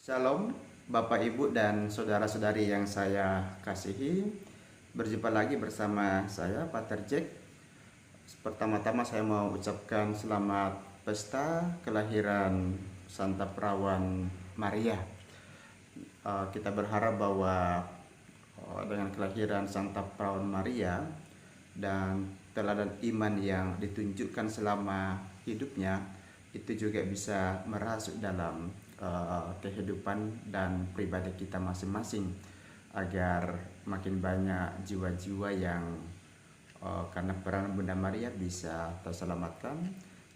Shalom, Bapak, Ibu, dan saudara-saudari yang saya kasihi. Berjumpa lagi bersama saya, Pater Jack. Pertama-tama saya mau ucapkan selamat pesta kelahiran Santa Perawan Maria. Kita berharap bahwa dengan kelahiran Santa Perawan Maria dan teladan iman yang ditunjukkan selama hidupnya itu juga bisa merasuk dalam kehidupan dan pribadi kita masing-masing, agar makin banyak jiwa-jiwa yang karena peran Bunda Maria bisa terselamatkan,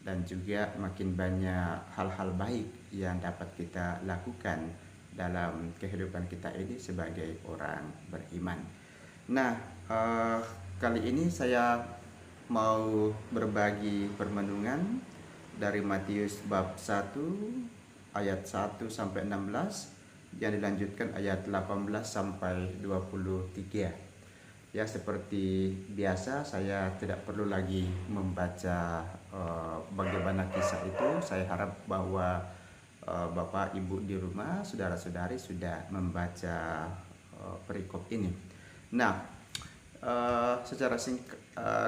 dan juga makin banyak hal-hal baik yang dapat kita lakukan dalam kehidupan kita ini sebagai orang beriman. Nah, kali ini saya mau berbagi permenungan dari Matius bab 1 ayat 1 sampai 16 yang dilanjutkan ayat 18 sampai 23. Ya, seperti biasa saya tidak perlu lagi membaca bagaimana kisah itu. Saya harap bahwa Bapak, Ibu di rumah, saudara-saudari sudah membaca perikop ini. Nah, secara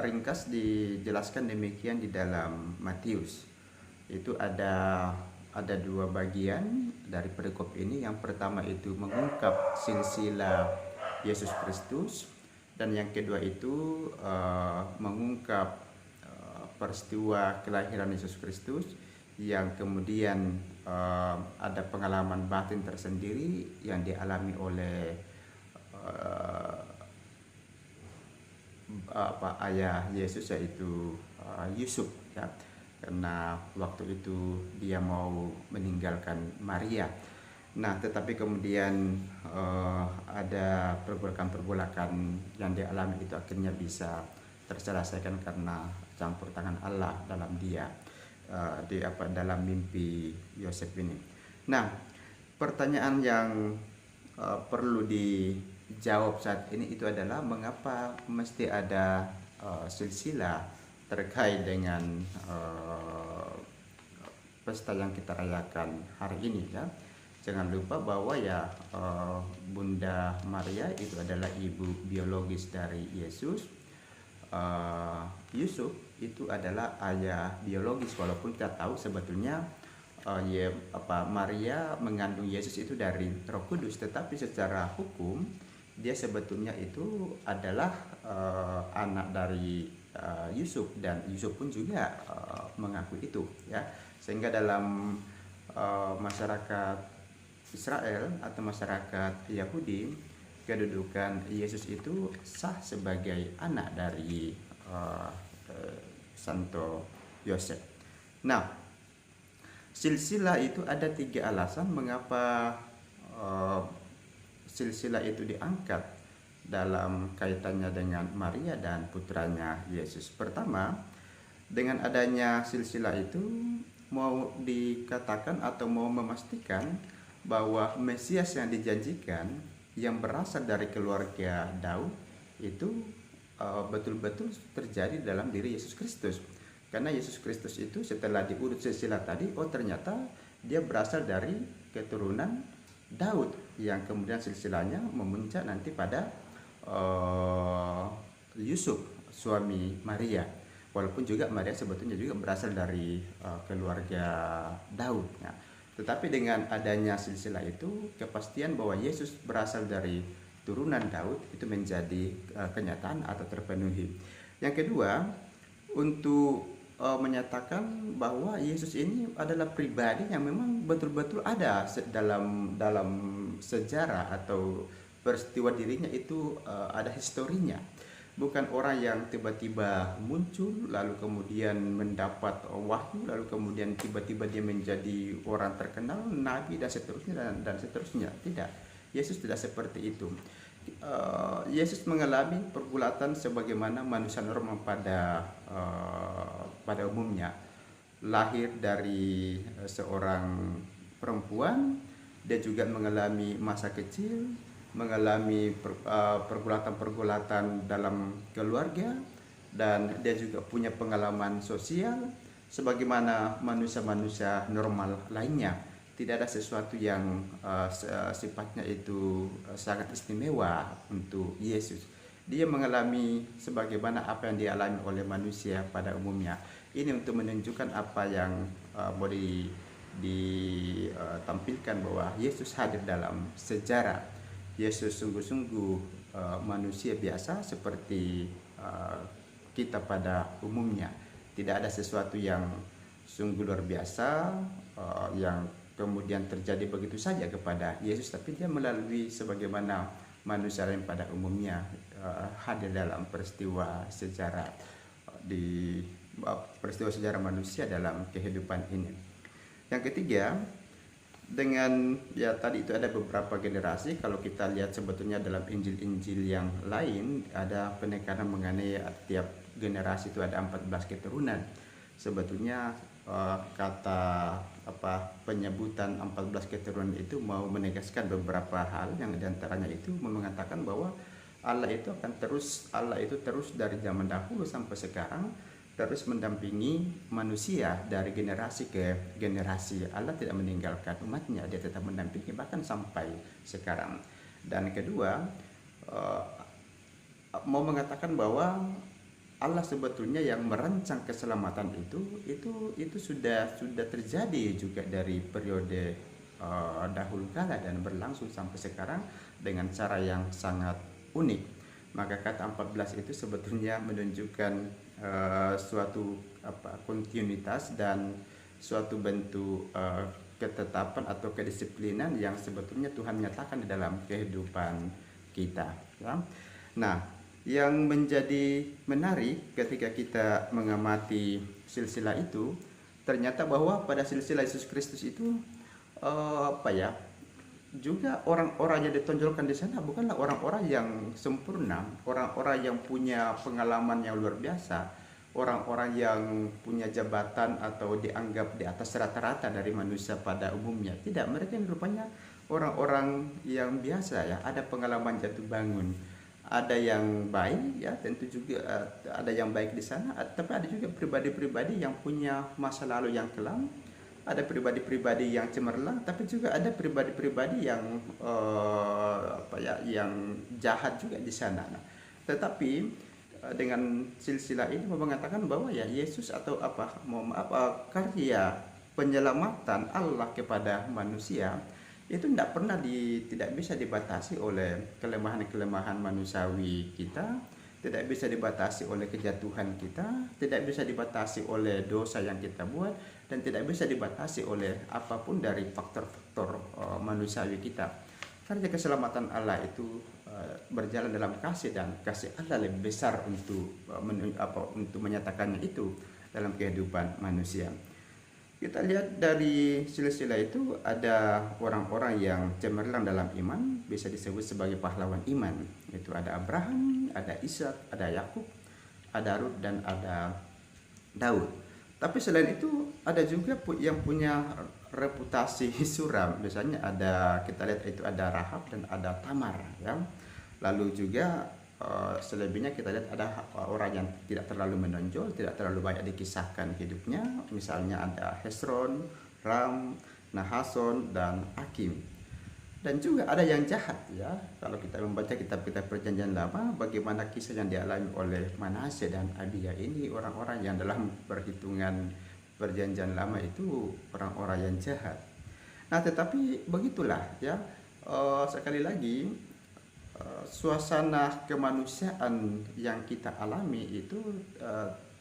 ringkas dijelaskan demikian di dalam Matius. Itu ada dua bagian dari perikop ini. Yang pertama itu mengungkap silsilah Yesus Kristus, dan yang kedua itu mengungkap peristiwa kelahiran Yesus Kristus yang kemudian ada pengalaman batin tersendiri yang dialami oleh ayah Yesus, yaitu Yusuf, ya, karena waktu itu dia mau meninggalkan Maria. Nah, tetapi kemudian ada pergolakan-pergolakan yang dialami itu akhirnya bisa terselesaikan karena campur tangan Allah dalam dia, dalam mimpi Yosef ini. Nah, pertanyaan yang perlu dijawab saat ini itu adalah mengapa mesti ada silsilah terkait dengan pesta yang kita rayakan hari ini, ya. Jangan lupa bahwa Bunda Maria itu adalah ibu biologis dari Yesus. Yusuf itu adalah ayah biologis, walaupun kita tahu sebetulnya Maria mengandung Yesus itu dari Roh Kudus, tetapi secara hukum dia sebetulnya itu adalah anak dari Yusuf, dan Yusuf pun juga mengakui itu, ya. Sehingga dalam masyarakat Israel atau masyarakat Yahudi, kedudukan Yesus itu sah sebagai anak dari Santo Yosef. Nah, silsilah itu ada 3 alasan mengapa silsilah itu diangkat dalam kaitannya dengan Maria dan putranya Yesus. Pertama, dengan adanya silsilah itu mau dikatakan atau mau memastikan bahwa Mesias yang dijanjikan yang berasal dari keluarga Daud itu betul-betul terjadi dalam diri Yesus Kristus. Karena Yesus Kristus itu setelah diurut silsilah tadi, ternyata dia berasal dari keturunan Daud, yang kemudian silsilahnya memuncak nanti pada Yusuf, suami Maria. Walaupun juga Maria sebetulnya juga berasal dari keluarga Daud, ya. Tetapi dengan adanya silsilah itu, kepastian bahwa Yesus berasal dari turunan Daud itu menjadi kenyataan atau terpenuhi. Yang kedua, untuk menyatakan bahwa Yesus ini adalah pribadi yang memang betul-betul ada dalam sejarah atau peristiwa dirinya itu ada historinya. Bukan orang yang tiba-tiba muncul lalu kemudian mendapat wahyu lalu kemudian tiba-tiba dia menjadi orang terkenal, nabi dan seterusnya dan seterusnya. Tidak, Yesus tidak seperti itu. Yesus mengalami pergulatan sebagaimana manusia normal pada umumnya. Lahir dari seorang perempuan, dia juga mengalami masa kecil, mengalami pergulatan-pergulatan dalam keluarga, dan dia juga punya pengalaman sosial sebagaimana manusia-manusia normal lainnya. tidak ada sesuatu yang sifatnya itu sangat istimewa untuk Yesus. Dia mengalami sebagaimana apa yang dialami oleh manusia pada umumnya. Ini untuk menunjukkan apa yang boleh ditampilkan bahwa Yesus hadir dalam sejarah. Yesus sungguh-sungguh manusia biasa seperti kita pada umumnya. Tidak ada sesuatu yang sungguh luar biasa yang kemudian terjadi begitu saja kepada Yesus, tapi dia melalui sebagaimana manusia lain pada umumnya hadir dalam peristiwa sejarah manusia dalam kehidupan ini. Yang ketiga, dengan ya tadi itu ada beberapa generasi. Kalau kita lihat sebetulnya dalam Injil-Injil yang lain ada penekanan mengenai tiap generasi itu ada 14 keturunan. Sebetulnya kata penyebutan 14 keturunan itu mau menegaskan beberapa hal, yang diantaranya itu mengatakan bahwa Allah itu terus dari zaman dahulu sampai sekarang terus mendampingi manusia dari generasi ke generasi. Allah tidak meninggalkan umatnya, dia tetap mendampingi bahkan sampai sekarang. Dan kedua, mau mengatakan bahwa Allah sebetulnya yang merancang keselamatan itu sudah terjadi juga dari periode dahulu kala dan berlangsung sampai sekarang dengan cara yang sangat unik. Maka kata 14 itu sebetulnya menunjukkan suatu kontinuitas dan suatu bentuk ketetapan atau kedisiplinan yang sebetulnya Tuhan nyatakan di dalam kehidupan kita, ya. Nah, yang menjadi menarik ketika kita mengamati silsilah itu, ternyata bahwa pada silsilah Yesus Kristus itu juga orang-orang yang ditonjolkan di sana bukanlah orang-orang yang sempurna, orang-orang yang punya pengalaman yang luar biasa, orang-orang yang punya jabatan atau dianggap di atas rata-rata dari manusia pada umumnya. Tidak, mereka rupanya orang-orang yang biasa, ya. Ada pengalaman jatuh bangun, ada yang baik, ya, tentu juga ada yang baik di sana, tapi ada juga pribadi-pribadi yang punya masa lalu yang kelam. Ada pribadi-pribadi yang cemerlang, tapi juga ada pribadi-pribadi yang yang jahat juga di sana. Nah, tetapi dengan silsilah ini mengatakan bahwa ya Yesus atau karya penyelamatan Allah kepada manusia itu tidak bisa dibatasi oleh kelemahan-kelemahan manusiawi kita, tidak bisa dibatasi oleh kejatuhan kita, tidak bisa dibatasi oleh dosa yang kita buat, dan tidak bisa dibatasi oleh apapun dari faktor-faktor manusiawi kita. Karena keselamatan Allah itu berjalan dalam kasih, dan kasih Allah lebih besar untuk menyatakannya itu dalam kehidupan manusia. Kita lihat dari silsilah itu ada orang-orang yang cemerlang dalam iman, bisa disebut sebagai pahlawan iman. Itu ada Abraham, ada Ishak, ada Yakub, ada Rut, dan ada Daud. Tapi selain itu ada juga yang punya reputasi suram. Biasanya kita lihat itu ada Rahab dan ada Tamar, ya. Lalu juga selebihnya kita lihat ada orang yang tidak terlalu menonjol, tidak terlalu banyak dikisahkan hidupnya. Misalnya ada Hesron, Ram, Nahason, dan Akim. Dan juga ada yang jahat, ya. Kalau kita membaca kitab-kitab Perjanjian Lama, bagaimana kisah yang dialami oleh Manase dan Abiya ini, orang-orang yang dalam perhitungan Perjanjian Lama itu orang-orang yang jahat. Nah, tetapi begitulah, ya. Sekali lagi, suasana kemanusiaan yang kita alami itu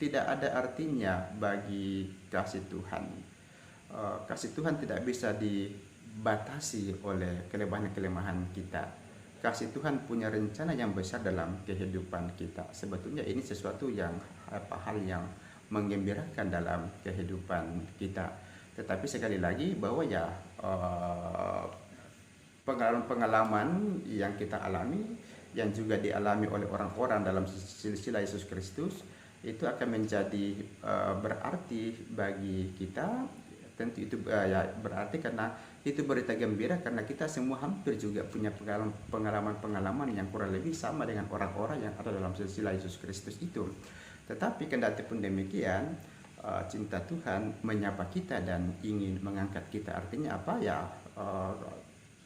tidak ada artinya bagi kasih Tuhan. Kasih Tuhan tidak bisa dibatasi oleh kelemahan-kelemahan kita. Kasih Tuhan punya rencana yang besar dalam kehidupan kita. Sebetulnya ini sesuatu yang hal yang menggembirakan dalam kehidupan kita. Tetapi sekali lagi bahwa ya pengalaman-pengalaman yang kita alami, yang juga dialami oleh orang-orang dalam silsilah Yesus Kristus, itu akan menjadi berarti bagi kita. Tentu itu berarti karena itu berita gembira, karena kita semua hampir juga punya pengalaman-pengalaman yang kurang lebih sama dengan orang-orang yang ada dalam silsilah Yesus Kristus itu. Tetapi kendati pun demikian, cinta Tuhan menyapa kita dan ingin mengangkat kita. Artinya apa ya?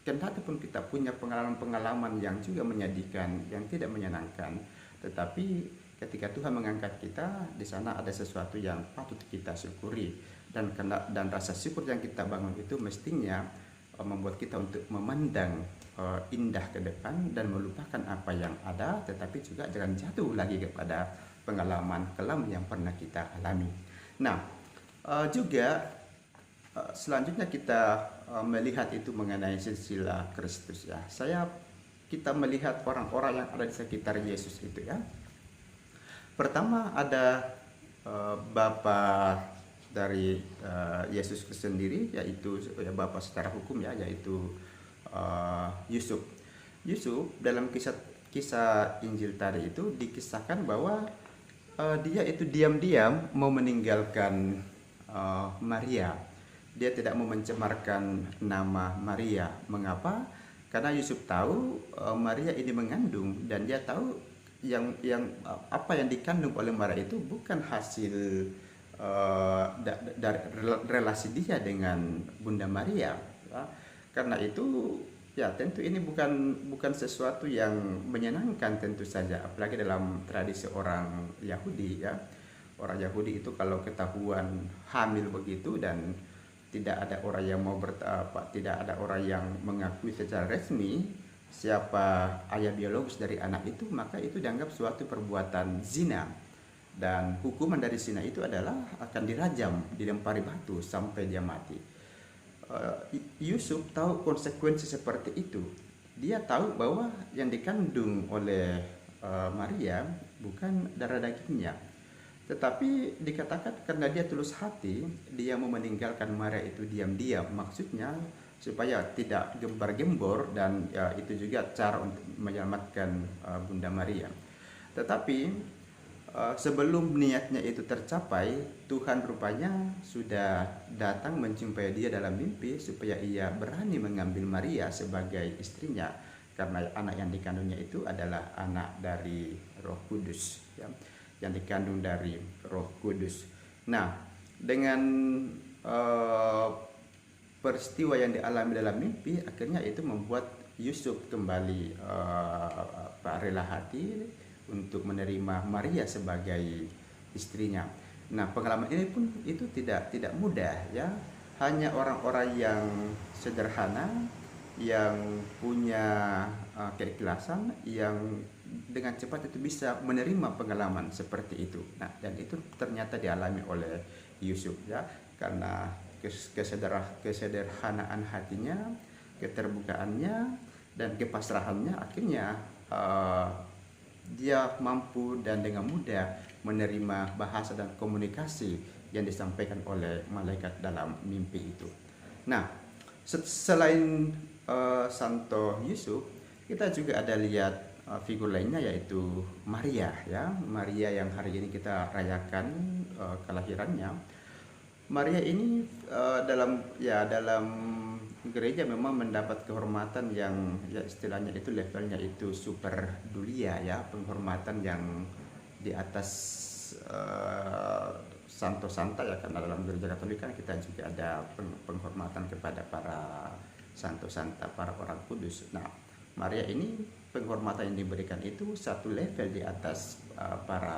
Kendati pun kita punya pengalaman-pengalaman yang juga menyedihkan, yang tidak menyenangkan, tetapi ketika Tuhan mengangkat kita, di sana ada sesuatu yang patut kita syukuri, dan rasa syukur yang kita bangun itu mestinya membuat kita untuk memandang indah ke depan dan melupakan apa yang ada, tetapi juga jangan jatuh lagi kepada pengalaman kelam yang pernah kita alami. Nah, juga selanjutnya kita melihat itu mengenai silsilah Kristus ya. Kita melihat orang-orang yang ada di sekitar Yesus itu ya. Pertama ada bapa dari Yesus sendiri, yaitu bapa secara hukum ya, yaitu Yusuf. Yusuf dalam kisah Injil tadi itu dikisahkan bahwa dia itu diam-diam mau meninggalkan Maria. Dia tidak mau mencemarkan nama Maria. Mengapa? Karena Yusuf tahu Maria ini mengandung, dan dia tahu apa yang dikandung oleh Maria itu bukan hasil dari relasi dia dengan Bunda Maria. Karena itu ya tentu ini bukan sesuatu yang menyenangkan tentu saja, apalagi dalam tradisi orang Yahudi ya. Orang Yahudi itu kalau ketahuan hamil begitu dan tidak ada orang yang tidak ada orang yang mengakui secara resmi siapa ayah biologis dari anak itu, maka itu dianggap suatu perbuatan zina, dan hukuman dari zina itu adalah akan dirajam, dilempari batu sampai dia mati. Yusuf tahu konsekuensi seperti itu. Dia tahu bahwa yang dikandung oleh Maria bukan darah dagingnya, tetapi dikatakan karena dia tulus hati, dia mau meninggalkan Maria itu diam-diam. Maksudnya supaya tidak gembar-gembor, dan ya, itu juga cara untuk menyelamatkan Bunda Maria. Tetapi sebelum niatnya itu tercapai, Tuhan rupanya sudah datang menjumpai dia dalam mimpi supaya ia berani mengambil Maria sebagai istrinya, karena anak yang dikandungnya itu adalah anak dari Roh Kudus ya, yang dikandung dari Roh Kudus. Nah, dengan peristiwa yang dialami dalam mimpi, akhirnya itu membuat Yusuf kembali rela hati untuk menerima Maria sebagai istrinya. Nah, pengalaman ini pun itu tidak mudah ya. Hanya orang-orang yang sederhana, yang punya keikhlasan, yang dengan cepat itu bisa menerima pengalaman seperti itu. Nah, dan itu ternyata dialami oleh Yusuf ya, karena kesederhanaan hatinya, keterbukaannya, dan kepasrahannya, akhirnya dia mampu dan dengan mudah menerima bahasa dan komunikasi yang disampaikan oleh malaikat dalam mimpi itu. Nah, selain Santo Yusuf, kita juga ada lihat figur lainnya, yaitu Maria ya. Maria yang hari ini kita rayakan kelahirannya. Maria ini dalam gereja memang mendapat kehormatan yang ya istilahnya itu levelnya itu super dulia ya, penghormatan yang di atas santo santa ya, karena dalam gereja Katolik kan kita juga ada penghormatan kepada para santo santa, para orang kudus. Nah, Maria ini penghormatan yang diberikan itu satu level di atas para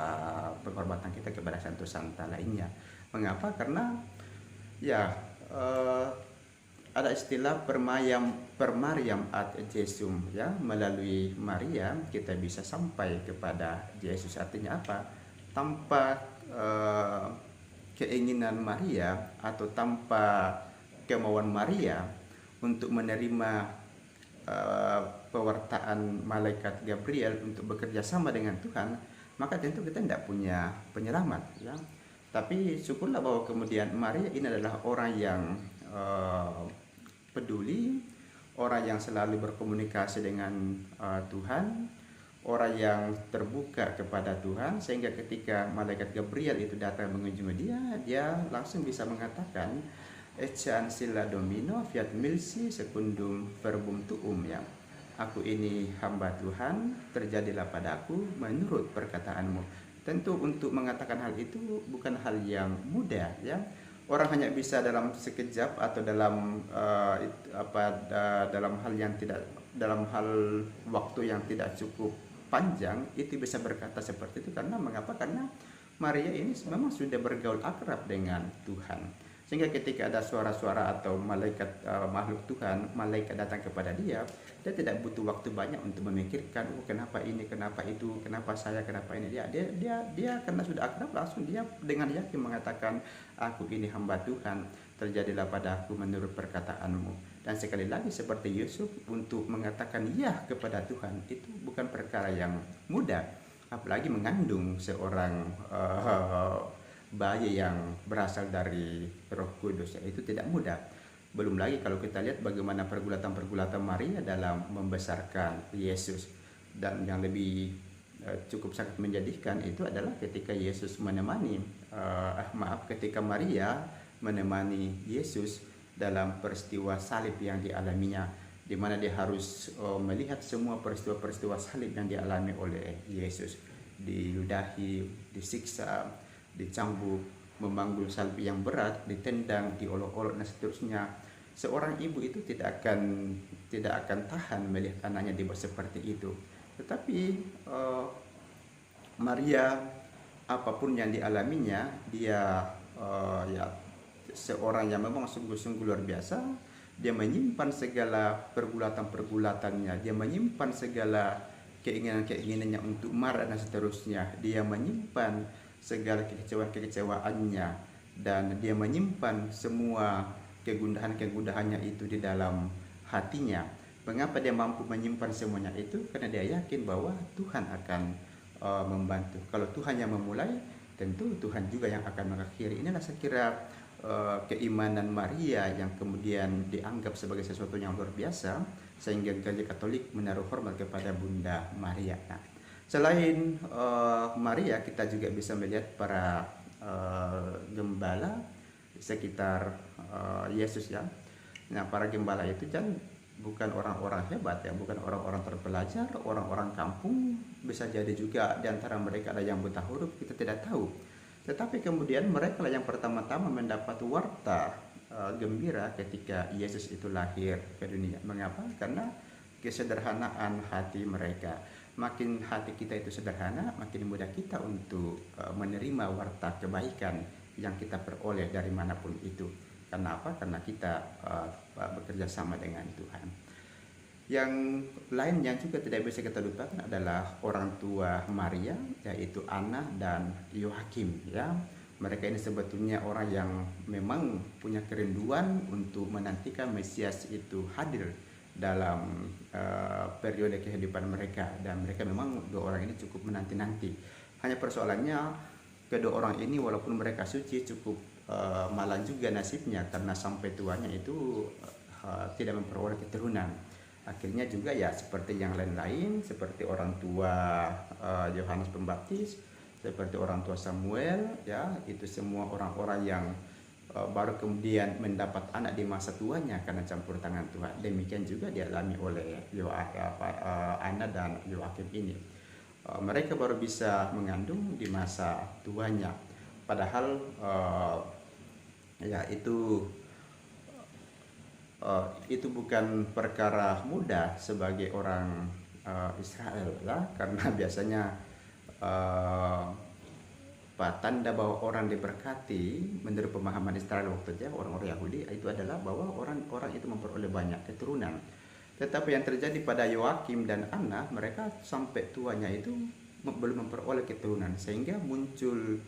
penghormatan kita kepada santo santa lainnya. Mengapa? Karena ya ada istilah permariam ad Jesum ya, melalui Maria kita bisa sampai kepada Yesus. Artinya apa? Tanpa keinginan Maria atau tanpa kemauan Maria untuk menerima pewartaan malaikat Gabriel untuk bekerja sama dengan Tuhan, maka tentu kita tidak punya penyelamat ya. Tapi syukurlah bahwa kemudian Maria ini adalah orang yang peduli, orang yang selalu berkomunikasi dengan Tuhan, orang yang terbuka kepada Tuhan, sehingga ketika malaikat Gabriel itu datang mengunjungi dia langsung bisa mengatakan Ecce ancilla Domino fiat milsi secundum verbum tuum ya. Aku ini hamba Tuhan, terjadilah padaku menurut perkataanmu. tentu untuk mengatakan hal itu bukan hal yang mudah ya. Orang hanya bisa dalam sekejap atau dalam dalam hal yang tidak, dalam hal waktu yang tidak cukup panjang itu bisa berkata seperti itu. Karena mengapa? Karena Maria ini memang sudah bergaul akrab dengan Tuhan. Sehingga ketika ada suara-suara atau malaikat, makhluk Tuhan, malaikat datang kepada dia tidak butuh waktu banyak untuk memikirkan, oh kenapa ini, kenapa itu, kenapa saya, kenapa ini. Dia karena sudah akrab, langsung dia dengan yakin mengatakan, aku ini hamba Tuhan, terjadilah padaku menurut perkataanmu. Dan sekali lagi seperti Yusuf, untuk mengatakan ya kepada Tuhan itu bukan perkara yang mudah, apalagi mengandung seorang bayi yang berasal dari Roh Kudus, itu tidak mudah. Belum lagi kalau kita lihat bagaimana pergulatan-pergulatan Maria dalam membesarkan Yesus. Dan yang lebih cukup sangat menjadikan itu adalah ketika Yesus menemani ketika Maria menemani Yesus dalam peristiwa salib yang dialaminya, di mana dia harus melihat semua peristiwa-peristiwa salib yang dialami oleh Yesus, diludahi, disiksa, dicambuk, memanggul salib yang berat, ditendang, diolok-olok dan seterusnya. Seorang ibu itu tidak akan tahan melihat anaknya dibuat seperti itu. Tetapi Maria, apapun yang dialaminya, dia seorang yang memang sungguh-sungguh luar biasa. Dia menyimpan segala pergulatan-pergulatannya, dia menyimpan segala keinginan-keinginannya untuk marah dan seterusnya. Dia menyimpan segala kekecewaan-kekecewaannya, dan dia menyimpan semua kegundahan-kegundahannya itu di dalam hatinya. Mengapa dia mampu menyimpan semuanya itu? Karena dia yakin bahwa Tuhan akan membantu. Kalau Tuhan yang memulai, tentu Tuhan juga yang akan mengakhiri. Inilah saya kira keimanan Maria yang kemudian dianggap sebagai sesuatu yang luar biasa, sehingga Gereja Katolik menaruh hormat kepada Bunda Maria. Nah, selain Maria, kita juga bisa melihat para gembala sekitar Yesus ya. Nah, para gembala itu kan bukan orang-orang hebat ya, bukan orang-orang terpelajar, orang-orang kampung. Bisa jadi juga di antara mereka ada yang buta huruf, kita tidak tahu. Tetapi kemudian mereka lah yang pertama-tama mendapat warta gembira ketika Yesus itu lahir ke dunia. Mengapa? Karena kesederhanaan hati mereka. Makin hati kita itu sederhana, makin mudah kita untuk menerima warta kebaikan yang kita peroleh dari manapun itu. Karena apa? Karena kita bekerja sama dengan Tuhan. Yang lain yang juga tidak bisa kita lupakan adalah orang tua Maria, yaitu Anna dan Yoakim ya. Mereka ini sebetulnya orang yang memang punya kerinduan untuk menantikan Mesias itu hadir dalam periode kehidupan mereka, dan mereka memang dua orang ini cukup menanti-nanti. Hanya persoalannya kedua orang ini walaupun mereka suci cukup malang juga nasibnya, karena sampai tuanya itu tidak memperoleh keturunan. Akhirnya juga ya seperti yang lain-lain, seperti orang tua Yohanes Pembaptis, seperti orang tua Samuel ya, itu semua orang-orang yang baru kemudian mendapat anak di masa tuanya karena campur tangan Tuhan. Demikian juga dialami oleh Anna dan Yoakim ini. Mereka baru bisa mengandung di masa tuanya. Padahal ya itu bukan perkara mudah sebagai orang Israel ya, karena biasanya tanda bahwa orang diberkati menurut pemahaman Israel waktu itu, orang-orang Yahudi, itu adalah bahwa orang-orang itu memperoleh banyak keturunan. Tetapi yang terjadi pada Yoakim dan Anna, mereka sampai tuanya itu belum memperoleh keturunan, sehingga muncul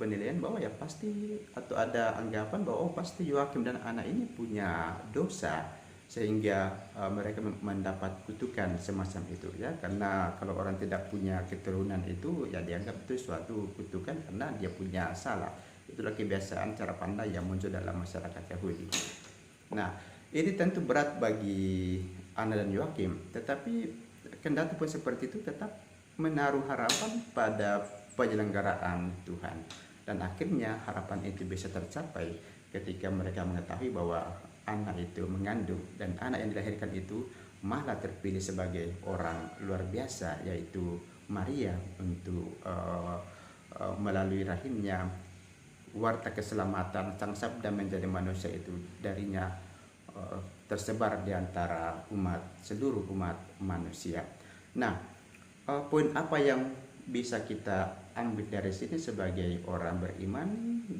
penilaian bahwa ya pasti, atau ada anggapan bahwa pasti Yoakim dan Anna ini punya dosa, sehingga mereka mendapat kutukan semacam itu ya. Karena kalau orang tidak punya keturunan itu ya dianggap itu suatu kutukan karena dia punya salah. Itulah kebiasaan cara pandang yang muncul dalam masyarakat Yahudi. Nah, ini tentu berat bagi Anna dan Yoakim, tetapi kendati pun seperti itu tetap menaruh harapan pada penyelenggaraan Tuhan, dan akhirnya harapan itu bisa tercapai ketika mereka mengetahui bahwa anak itu mengandung, dan anak yang dilahirkan itu malah terpilih sebagai orang luar biasa, yaitu Maria untuk melalui rahimnya warta keselamatan sang sabda menjadi manusia itu darinya tersebar di antara seluruh umat manusia. Nah, poin apa yang bisa kita ambil dari sini sebagai orang beriman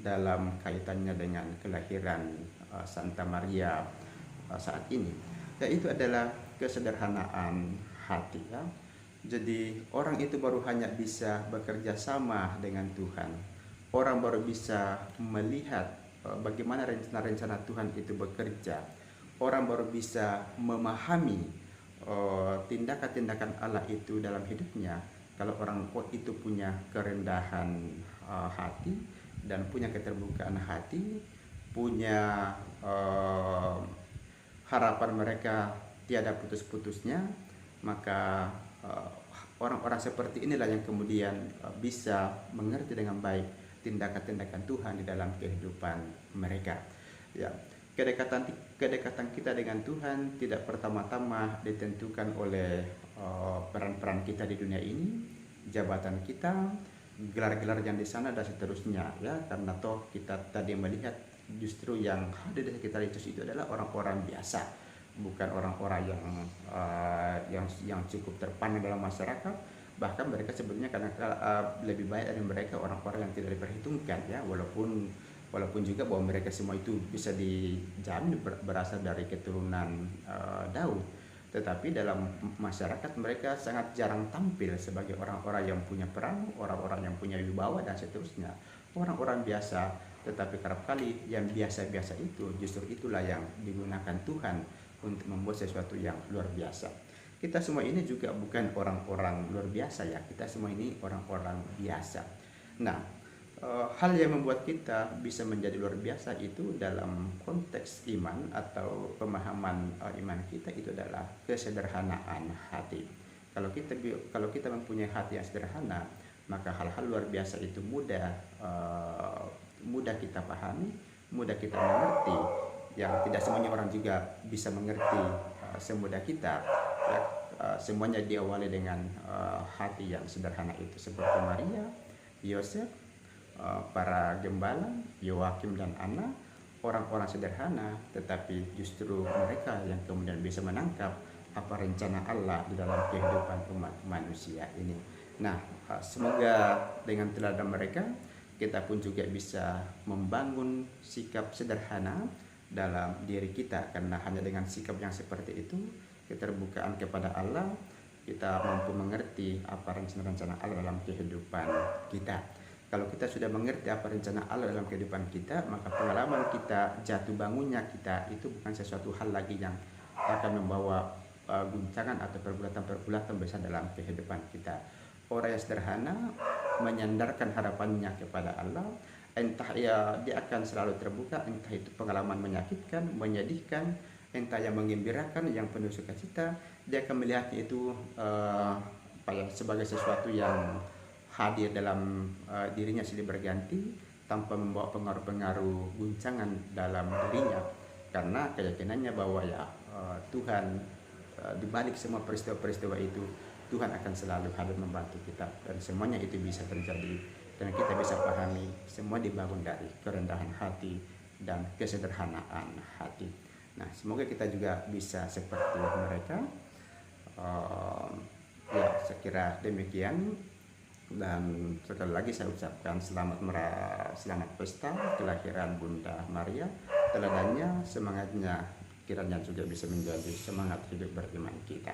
dalam kaitannya dengan kelahiran Santa Maria saat ini, yaitu adalah kesederhanaan hati, ya. Jadi orang itu baru hanya bisa bekerja sama dengan Tuhan. Orang baru bisa melihat bagaimana rencana-rencana Tuhan itu bekerja. Orang baru bisa memahami tindakan-tindakan Allah itu dalam hidupnya kalau orang itu punya kerendahan hati dan punya keterbukaan hati, punya harapan mereka tiada putus-putusnya, maka orang-orang seperti inilah yang kemudian bisa mengerti dengan baik tindakan-tindakan Tuhan di dalam kehidupan mereka. Ya, kedekatan kita dengan Tuhan tidak pertama-tama ditentukan oleh peran-peran kita di dunia ini, jabatan kita, gelar-gelar yang di sana dan seterusnya, ya, karena toh kita tadi melihat justru yang hadir di sekitar Yesus itu adalah orang-orang biasa, bukan orang-orang yang cukup terpandang dalam masyarakat. Bahkan mereka sebetulnya karena lebih baik dari mereka orang-orang yang tidak diperhitungkan, ya, walaupun juga bahwa mereka semua itu bisa dijamin berasal dari keturunan Daud, tetapi dalam masyarakat mereka sangat jarang tampil sebagai orang-orang yang punya peran, orang-orang yang punya wibawa dan seterusnya, orang-orang biasa. Tetapi kerap kali yang biasa-biasa itu justru itulah yang digunakan Tuhan untuk membuat sesuatu yang luar biasa. Kita semua ini juga bukan orang-orang luar biasa, ya, kita semua ini orang-orang biasa. Nah, hal yang membuat kita bisa menjadi luar biasa itu dalam konteks iman atau pemahaman iman kita itu adalah kesederhanaan hati. Kalau kita mempunyai hati yang sederhana, maka hal-hal luar biasa itu mudah kita pahami, mudah kita mengerti. Yang tidak semuanya orang juga bisa mengerti semudah kita, ya. Semuanya diawali dengan hati yang sederhana itu, seperti Maria, Yosef, para gembala, Yoakim dan Anna, orang-orang sederhana, tetapi justru mereka yang kemudian bisa menangkap apa rencana Allah di dalam kehidupan umat manusia ini. Nah, semoga dengan teladan mereka kita pun juga bisa membangun sikap sederhana dalam diri kita, karena hanya dengan sikap yang seperti itu, keterbukaan kepada Allah, kita mampu mengerti apa rencana-rencana Allah dalam kehidupan kita. Kalau kita sudah mengerti apa rencana Allah dalam kehidupan kita, maka pengalaman kita, jatuh bangunnya kita itu bukan sesuatu hal lagi yang akan membawa guncangan atau pergulatan-pergulatan besar dalam kehidupan kita. Orang yang sederhana menyandarkan harapannya kepada Allah, entah dia akan selalu terbuka, entah itu pengalaman menyakitkan, menyedihkan, entah yang menggembirakan, yang penuh sukacita, dia akan melihatnya itu sebagai sesuatu yang hadir dalam dirinya silih berganti tanpa membawa pengaruh-pengaruh guncangan dalam dirinya, karena keyakinannya bahwa Tuhan di balik semua peristiwa-peristiwa itu Tuhan akan selalu hadir membantu kita, dan semuanya itu bisa terjadi dan kita bisa pahami semua dibangun dari kerendahan hati dan kesederhanaan hati. Nah, semoga kita juga bisa seperti mereka. Saya kira demikian. Dan sekali lagi saya ucapkan selamat pesta kelahiran Bunda Maria. Teladannya, semangatnya kiranya juga bisa menjadi semangat hidup beriman kita.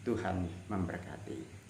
Tuhan memberkati.